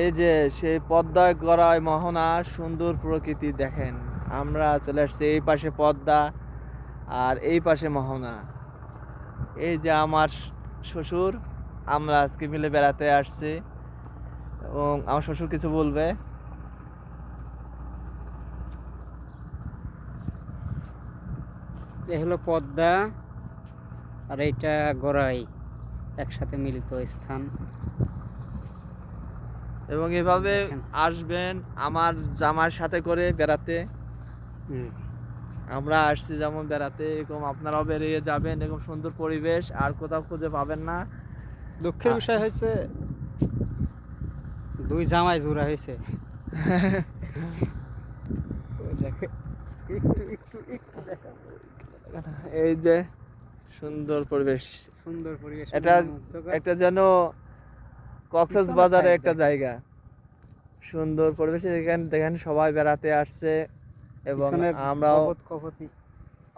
এই যে সেই পদ্মায় গড়ায় মোহনা সুন্দর প্রকৃতি দেখেন। আমরা চলে আসছি এই পাশে পদ্মা আর এই পাশে মোহনা। এই যে আমার শ্বশুর, আমরা আজকে মিলে বেড়াতে আসছি এবং আমার শ্বশুর কিছু বলবে। এ হলো পদ্মা আর এইটা গড়াই, একসাথে মিলিত স্থান। এবং এভাবে দেখেন। আসবেন আমার জামার সাথে করে বেড়াতে। হুম। আমরা আসছি যেমন বেড়াতে, এরকম আপনারাও বেরিয়ে যাবেন। এরকম সুন্দর পরিবেশ আর কোথাও খুঁজে পাবেন না। দুঃখের বিষয় হয়েছে দুই জামাই জোড়া হয়েছে। দেখে একটু একটু একটু দেখা, এই যে সুন্দর পরিবেশ, সুন্দর পরিবেশ, এটা মনোমুগ্ধকর। একটা যেন পিছনের কক্সবাজারে সাইড একটা দেখেন, জায়গা। সুন্দর পরিবেশে এখানে দেখেন সবাই বেড়াতে আসছে এবং পিছনের আমরাও পর্বত কপতি।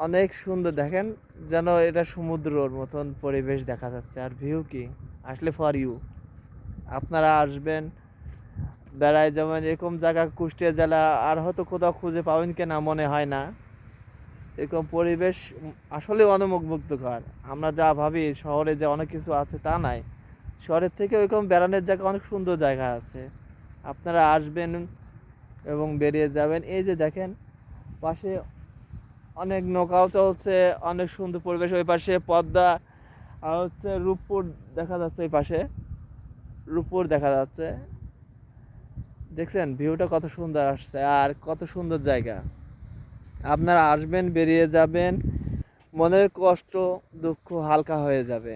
অনেক সুন্দর দেখেন, যেন এটা সমুদ্রর মতন পরিবেশ দেখা যাচ্ছে। আর ভিউ কি আসলে ফর ইউ, আপনারা আসবেন বেড়ায় যেমন এরকম জায়গা কুষ্টিয়া জেলা আর হয়তো কোথাও খুঁজে পাবেন কিনা মনে হয় না। এরকম পরিবেশ আসলে অনুমুগ্ধকর। আমরা যা ভাবি শহরে যে অনেক কিছু আছে তা নাই, শহরের থেকে ওইরকম বেড়ানোর জায়গা অনেক সুন্দর জায়গা আছে। আপনারা আসবেন এবং বেরিয়ে যাবেন। এই যে দেখেন পাশে অনেক নৌকাও চলছে, অনেক সুন্দর পরিবেশ। ওই পাশে পদ্মা আর হচ্ছে রূপপুর দেখা যাচ্ছে, এই পাশে রূপপুর দেখা যাচ্ছে। দেখছেন ভিউটা কত সুন্দর আসছে আর কত সুন্দর জায়গা। আপনারা আসবেন, বেরিয়ে যাবেন, মনের কষ্ট দুঃখ হালকা হয়ে যাবে।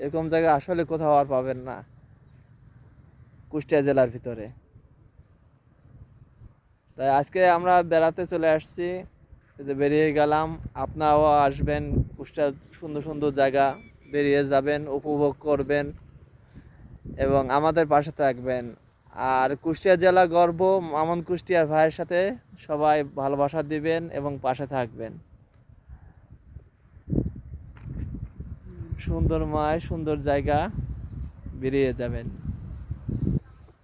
এরকম জায়গা আসলে কোথাও আর পাবেন না কুষ্টিয়া জেলার ভিতরে। তাই আজকে আমরা বেড়াতে চলে আসছি, এই যে বেরিয়ে গেলাম। আপনারাও আসবেন, কুষ্টিয়ার সুন্দর সুন্দর জায়গা বেরিয়ে যাবেন, উপভোগ করবেন এবং আমাদের পাশে থাকবেন। আর কুষ্টিয়া জেলা গর্ব, মামুন কুষ্টিয়ার ভাইয়ের সাথে সবাই ভালোবাসা দিবেন এবং পাশে থাকবেন। সুন্দরময় সুন্দর জায়গা, বেরিয়ে যাবেন,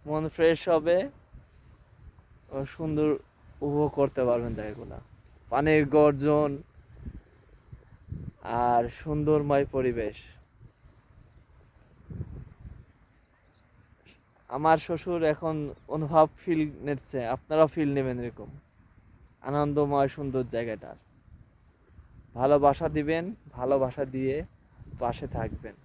মন ফ্রেশ হবে ও সুন্দর উপভোগ করতে পারবেন জায়গাগুলো। পানির গর্জন আর সুন্দরময় পরিবেশ। আমার শ্বশুর এখন অনুভব ফিল নিচ্ছে, আপনারাও ফিল নেবেন এরকম আনন্দময় সুন্দর জায়গাটার। ভালোবাসা দিবেন, ভালোবাসা দিয়ে পাশে থাকবেন।